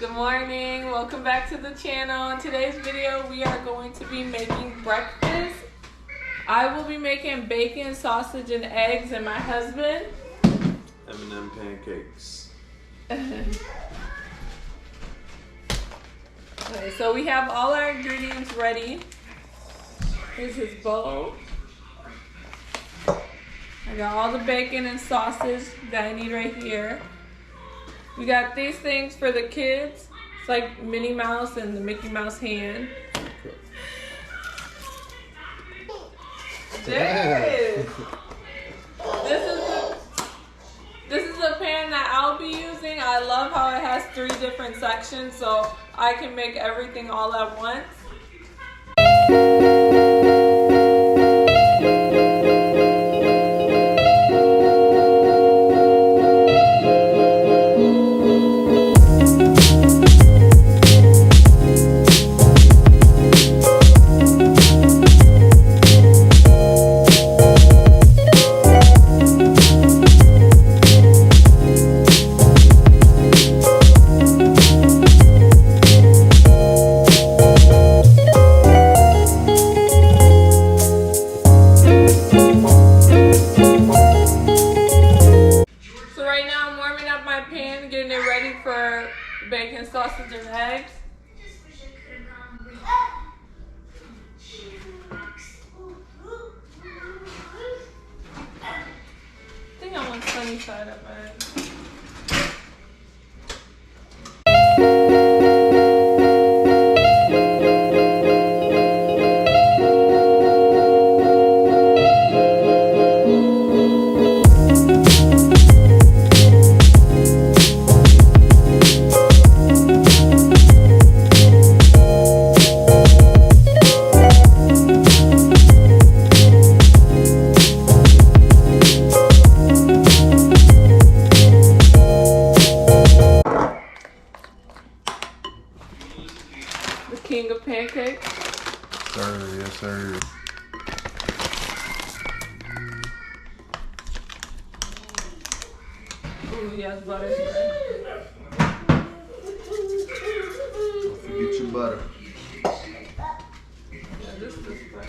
Good morning, welcome back to the channel. In today's video we are going to be making breakfast. I will be making bacon, sausage, and eggs, and my husband M&M pancakes. Okay, so we have all our ingredients ready. Here's his bowl. I got all the bacon and sausage that I need right here. We got these things for the kids. It's like Minnie Mouse and the Mickey Mouse hand. This is the pan that I'll be using. I love how it has 3 different sections, so I can make everything all at once. Getting it ready for bacon, sausage, and eggs. I think I want sunny side up my egg. King of pancakes. Sir, yes sir. Ooh, he has butter spread. Don't forget your butter. Yeah, this is the spread.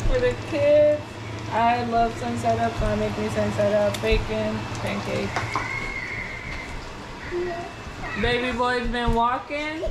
For the kids, I love sunset up, so I make me sunset up, bacon, pancakes. Baby boy's been walking.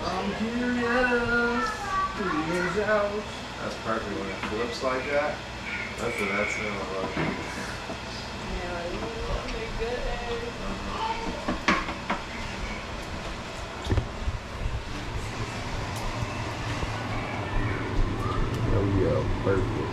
I'm curious. That's perfect when it flips like that. That's what I love. Oh yeah, perfect.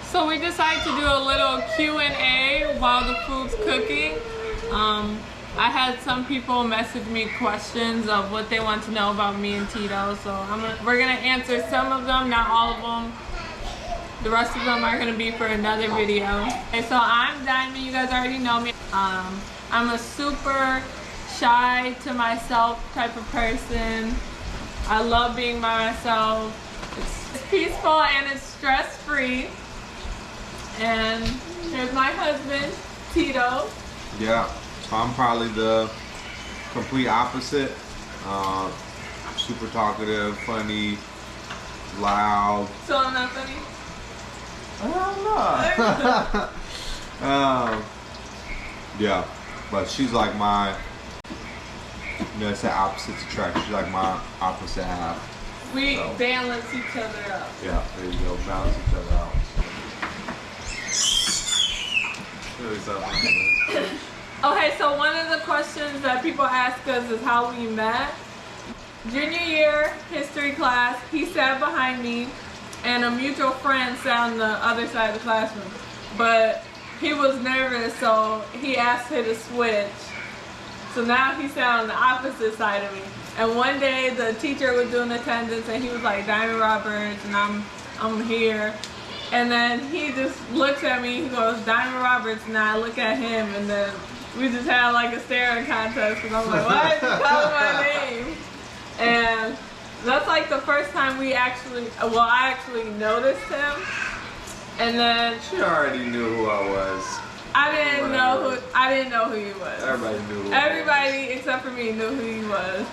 So we decided to do a little Q&A while the food's cooking. I had some people message me questions of what they want to know about me and Tito, so we're gonna answer some of them, not all of them. The rest of them are gonna be for another video. Okay, so I'm Diamond, you guys already know me. I'm a super shy to myself type of person. I love being by myself. It's peaceful and it's stress-free. And here's my husband, Tito. Yeah, so I'm probably the complete opposite. Super talkative, funny, loud. So I'm not funny? I don't know. Yeah, but she's like my, it's the opposites attract. She's like my opposite half. We balance each other out. Yeah, there you go. Balance each other out. Really something. Okay, so one of the questions that people ask us is how we met. Junior year history class, he sat behind me and a mutual friend sat on the other side of the classroom. But he was nervous, so he asked her to switch. So now he sat on the opposite side of me. And one day the teacher was doing attendance and he was like, Diamond Roberts, and I'm here. And then he just looks at me, he goes, Diamond Roberts, and I look at him, and then we just had like a staring contest, because I'm like, why is he calling my name? And that's like the first time I actually noticed him. And then She already knew who I was. I didn't know who he was. Everybody knew who Everybody except for me knew who he was.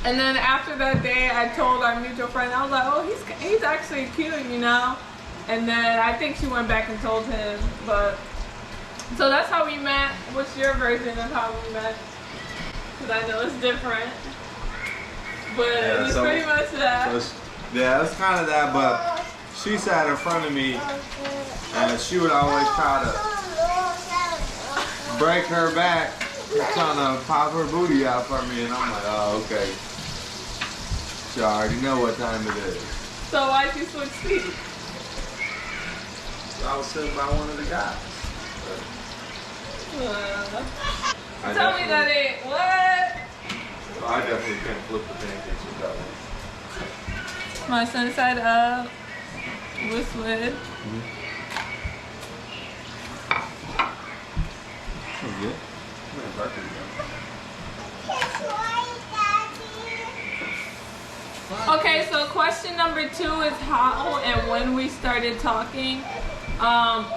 And then after that day, I told our mutual friend, I was like, oh, he's actually cute, you know? And then I think she went back and told him, but, so that's how we met. What's your version of how we met? Because I know it's different. But Yeah, it's so- pretty much that. Yeah, it's kind of that, but she sat in front of me and she would always try to break her back, trying to pop her booty out for me, and I'm like, oh, okay. She already know what time it is. So why'd you switch seats? So I was sitting by one of the guys. I Tell me that ain't what? I definitely can't flip the pancakes with that one. My sunny side up with squid. Oh, yeah. Okay, so question number 2 is how and when we started talking.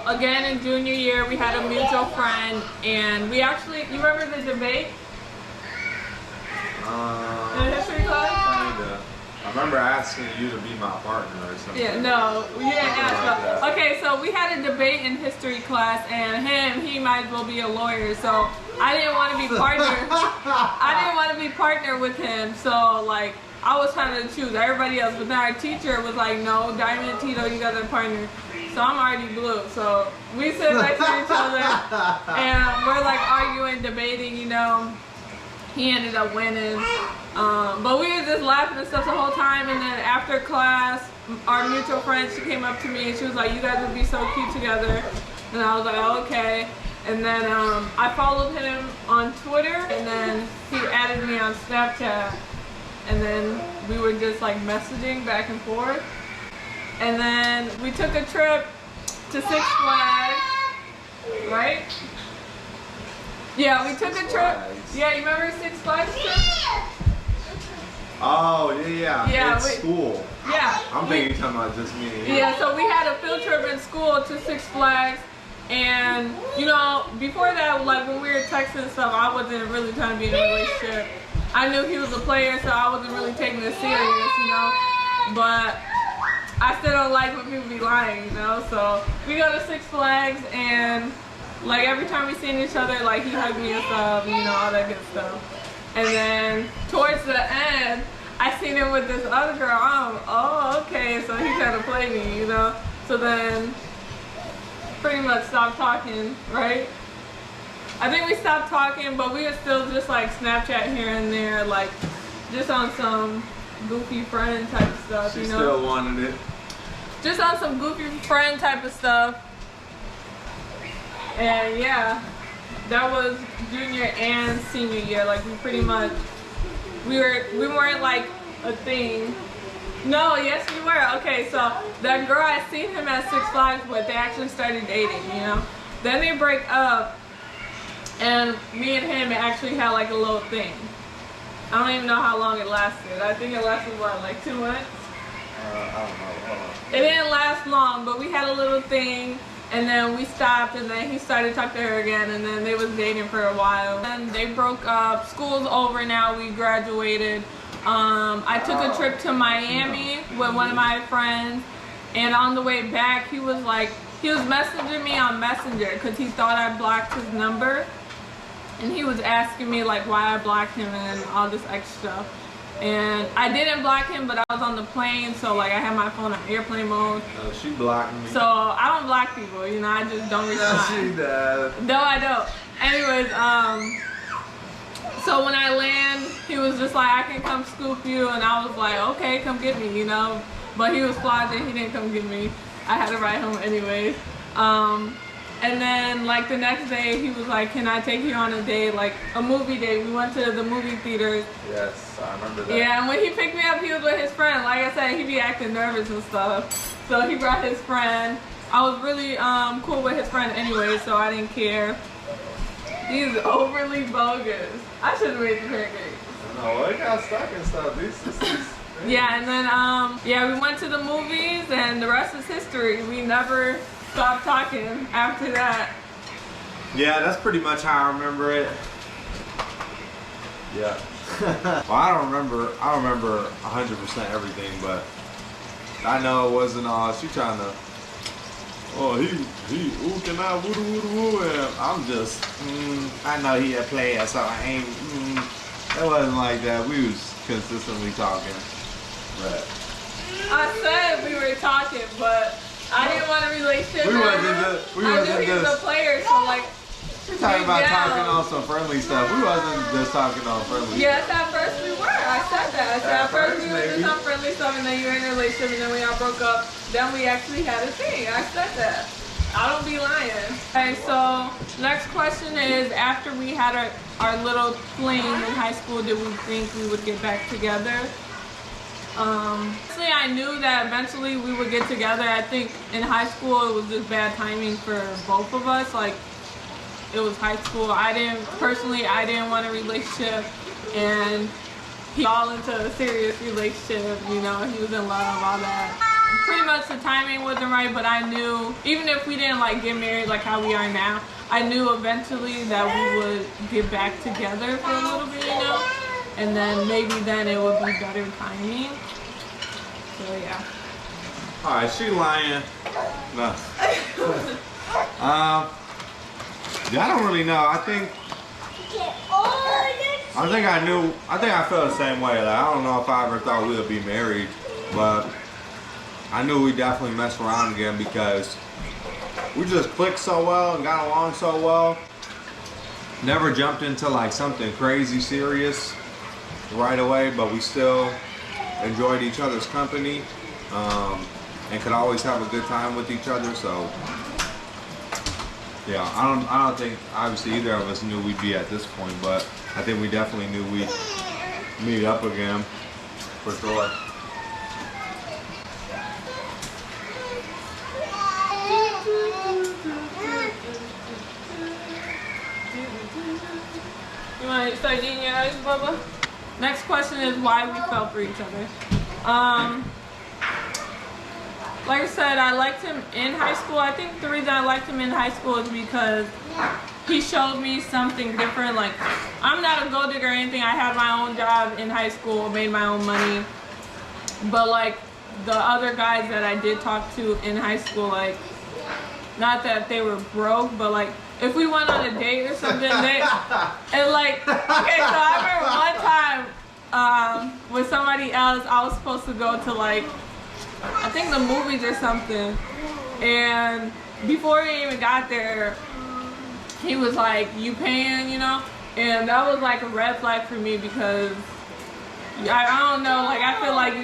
Again, in junior year, we had a mutual friend, and we actually, you remember the debate in history class? Kinda. I remember asking you to be my partner or something. Yeah, no, we didn't ask Something like about. Okay, so we had a debate in history class, and he might as well be a lawyer, so I didn't want to be partner. I didn't want to be partner with him, so like I was trying to choose everybody else, but then our teacher was like, no, Diamond and Tito, you got a partner. So I'm already blue. So we sit next to each other, and we're like arguing, debating, you know. He ended up winning. But we were just laughing and stuff the whole time, and then after class, our mutual friend, she came up to me and she was like, you guys would be so cute together. And I was like, oh, okay. And then I followed him on Twitter, and then he added me on Snapchat, and then we were just like messaging back and forth. And then we took a trip to Six Flags, right? Yeah, we took a trip. Yeah, you remember Six Flags trip? Oh, yeah. Yeah, It's school. Yeah. I'm thinking you're talking about just me and you. Yeah, so we had a field trip in school to Six Flags, and you know, before that, like when we were texting and stuff, I wasn't really trying to be in a relationship. I knew he was a player, so I wasn't really taking it serious, you know. But I still don't like when people be lying, you know. So we go to Six Flags, and like every time we seen each other, like he hugged me and stuff, you know, all that good stuff. And then towards the end, I seen him with this other girl. Oh, okay, so he trying to play me, you know. So then, pretty much stopped talking, right? I think we stopped talking, but we were still just like Snapchat here and there, like just on some goofy friend type of stuff, She you know. still wanted it. Just on some goofy friend type of stuff. And yeah, that was junior and senior year. Like we pretty much, we weren't like a thing. No, yes we were. Okay, so that girl I seen him at Six Flags with, they actually started dating, you know. Then they break up, And me and him actually had like a little thing. I don't even know how long it lasted. I think it lasted what, like 2 months? I don't know. Hold on. It didn't last long, but we had a little thing, and then we stopped, and then he started talking to her again, and then they was dating for a while. And they broke up. School's over now. We graduated. I took a trip to Miami with one of my friends, and on the way back, he was messaging me on Messenger because he thought I blocked his number, and he was asking me like why I blocked him and all this extra stuff. And I didn't block him, but I was on the plane, so like I had my phone on airplane mode. She blocked me. So I don't block people, you know, I just don't respond. She does. No, I don't. Anyways, so when I land, he was just like, I can come scoop you, and I was like, okay, come get me, you know. But he was flogging, he didn't come get me. I had to ride home anyways. And then like the next day, he was like, can I take you on a date, like a movie date? We went to the movie theaters. Yes, I remember that. Yeah, and when he picked me up, he was with his friend. Like I said, he be acting nervous and stuff. So he brought his friend. I was really cool with his friend anyway, so I didn't care. He's overly bogus. I should have made the pancakes. No, it got stuck and stuff. Yeah, and then yeah, we went to the movies, and the rest is history. We never stopped talking after that. Yeah, that's pretty much how I remember it. Yeah. Well, I don't remember 100% everything, but I know it wasn't she trying to, ooh, can I woo woo woo, and I'm just, I know he a player, so I ain't, it wasn't like that. We was consistently talking, but. I said we were talking, but I didn't want a relationship. We wasn't he was a player, so like. We talking about talking on some friendly stuff. We wasn't just talking on friendly yes, stuff. at first we were. I said that. I said at first we were just on friendly stuff, and then you were in a relationship, and then we all broke up. Then we actually had a thing. I said that. I don't be lying. Okay, so next question is, after we had our little fling in high school, did we think we would get back together? Actually, I knew that eventually we would get together. I think in high school it was just bad timing for both of us. Like, it was high school. I didn't want a relationship, and he all into a serious relationship, you know, he was in love, all that. Pretty much the timing wasn't right, but I knew, even if we didn't like get married like how we are now, I knew eventually that we would get back together for a little bit, you know, and then maybe then it would be better timing. So yeah. Alright, she lying. No. Yeah, I don't really know. I think I felt the same way. Like, I don't know if I ever thought we would be married, but I knew we definitely messed around again because we just clicked so well and got along so well. Never jumped into like something crazy serious right away, but we still enjoyed each other's company and could always have a good time with each other. So yeah, I don't think obviously either of us knew we'd be at this point, but I think we definitely knew we'd meet up again for sure. You want to start eating your ice, Bubba? Next question is why we fell for each other. Like I said, I liked him in high school. I think the reason I liked him in high school is because he showed me something different. Like, I'm not a gold digger or anything. I had my own job in high school, made my own money. But like the other guys that I did talk to in high school, like, not that they were broke, but like if we went on a date or something, and like, okay, so I remember one time with somebody else, I was supposed to go to like, I think the movies or something, and before he even got there, he was like, you paying, you know? And that was like a red flag for me because I don't know, like I feel like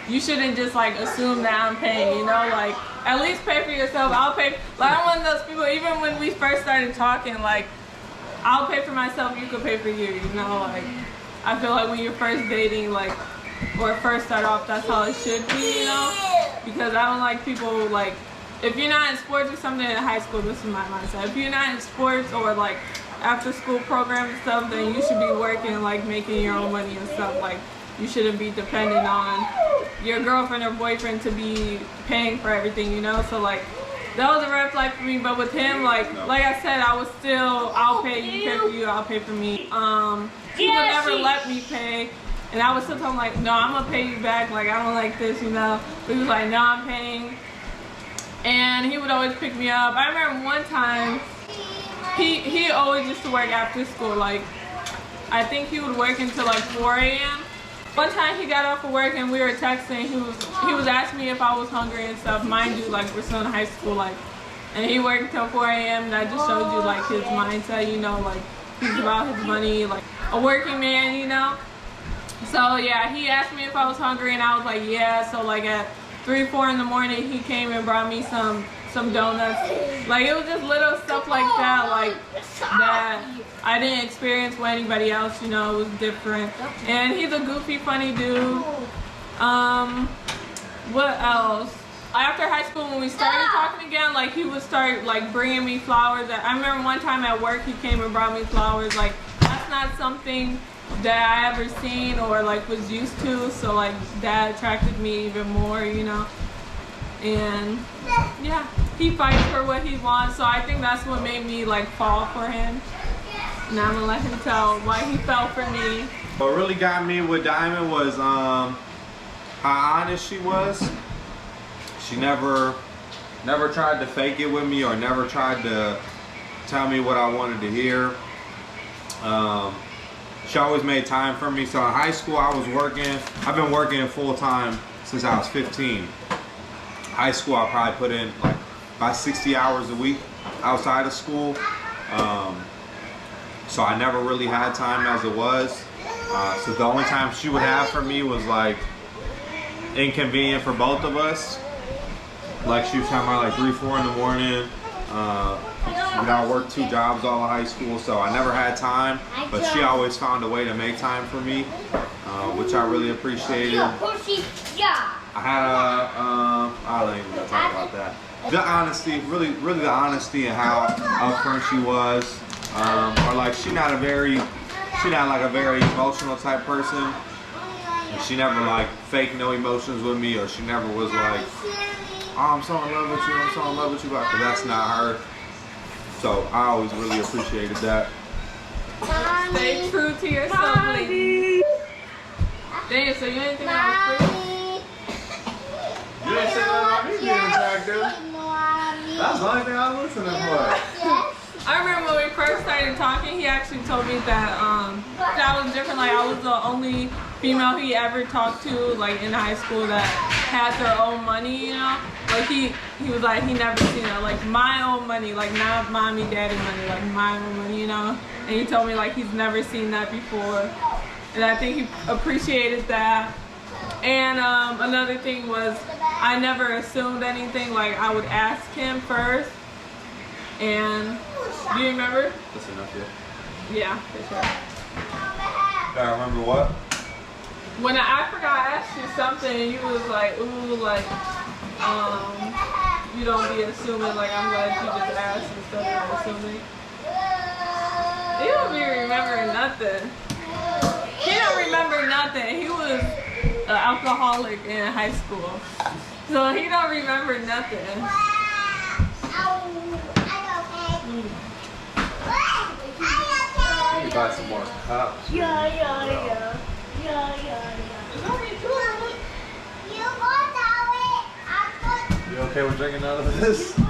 you shouldn't just like assume that I'm paying, you know? Like, at least pay for yourself. I'll pay, like I'm one of those people, even when we first started talking, like I'll pay for myself, you could pay for you, you know? Like, I feel like when you're first dating, like, or first start off, that's how it should be, you know? Because I don't like people like if you're not in sports or something in high school, this is my mindset. If you're not in sports or like after school programs and stuff, then you should be working, like making your own money and stuff. Like you shouldn't be dependent on your girlfriend or boyfriend to be paying for everything, you know? So like that was a red flag for me. But with him, like I said, I was still, I'll pay, you pay for you, I'll pay for me. He would never let me pay. And I was still telling him like, no, I'm gonna pay you back. Like I don't like this, you know? But he was like, no, I'm paying. And he would always pick me up. I remember one time, he always used to work after school. Like, I think he would work until like 4 a.m. One time he got off of work and we were texting. He was asking me if I was hungry and stuff. Mind you, like we're still in high school, like, and he worked until 4 a.m. And that just shows you like his mindset, you know, like he's about his money, like a working man, you know. So yeah, he asked me if I was hungry and I was like, yeah. So like at 3, 4 in the morning, he came and brought me some donuts. Like it was just little stuff like that, like that I didn't experience with anybody else, you know. It was different. And he's a goofy, funny dude. What else? After high school, when we started talking again, like he would start like bringing me flowers. I remember one time at work, he came and brought me flowers. Like that's not something that I ever seen or like was used to, so like that attracted me even more, you know. And yeah, he fights for what he wants, so I think that's what made me like fall for him. Now I'm gonna let him tell why he fell for me. What really got me with Diamond was how honest she was. She never tried to fake it with me or never tried to tell me what I wanted to hear. She always made time for me. So in high school I was working. I've been working full time since I was 15. High school I probably put in like about 60 hours a week outside of school. So I never really had time as it was. So the only time she would have for me was like inconvenient for both of us. Like she was talking about like 3, 4 in the morning. You know, I worked 2 jobs all of high school, so I never had time, but she always found a way to make time for me, which I really appreciated. I had I don't even want to talk about that. The honesty, really the honesty and how upfront she was, or like she's not like a very emotional type person. And she never like faked no emotions with me, or she never was like, oh, I'm so in love with you, I'm so in love with you, because that's not her. So I always really appreciated that. Stay true to yourself, lady. Daniel, so you didn't think I was pretty? You didn't say that about me being attractive. That's the only thing I was listening for. I remember when we first started talking, he actually told me that that was different. Like I was the only female he ever talked to, like in high school, that had their own money, you know. Like he was like, he never seen it, like my own money, like not mommy, daddy money, like my own money, you know. And he told me like he's never seen that before, and I think he appreciated that. And another thing was, I never assumed anything. Like I would ask him first. And do you remember? That's enough, yeah. Yeah, for sure. Do I remember what? When I forgot I asked you something, and you was like, ooh, like, you don't be assuming. Like I'm glad you just asked and stuff, not assuming. He don't be remembering nothing. He don't remember nothing. He was an alcoholic in high school, so he don't remember nothing. Let me buy some more cups. Yeah. You okay with drinking out of this? What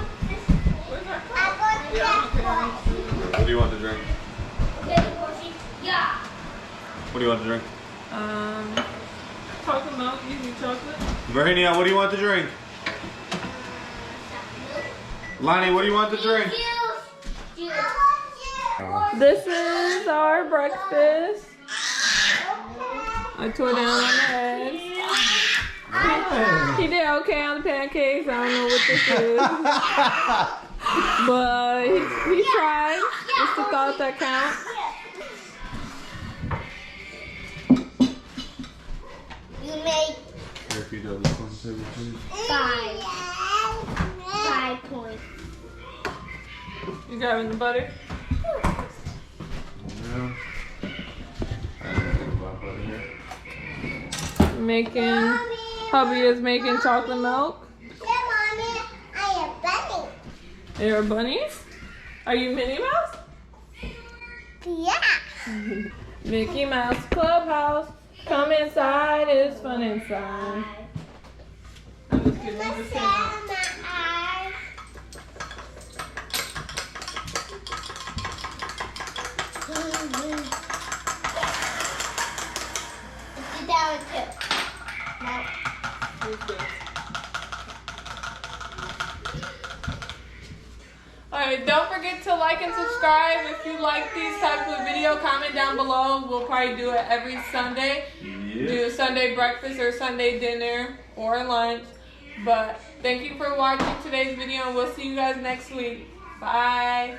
do you want to drink? What do you want to drink? Chocolate milk, easy chocolate. Virginia, what do you want to drink? Lonnie, what do you want to drink? This is our breakfast. I tore down on the eggs. He did okay on the pancakes. I don't know what this is. But he tried. It's the thought that counts. You made If you do this on the table, please. 5. toy. You grabbing the butter? Yeah. I didn't think about butter here. Making, Mommy. hubby is making chocolate milk. Yeah, Mommy. I am bunny. You're a bunny? Are you Minnie Mouse? Yeah. Mickey Mouse Clubhouse. Come inside, it's fun inside. I'm just kidding. I'm just kidding. Alright, don't forget to like and subscribe. If you like these types of video, comment down below. We'll probably do it every Sunday. Yeah. Do Sunday breakfast or Sunday dinner or lunch. But thank you for watching today's video, and we'll see you guys next week. Bye.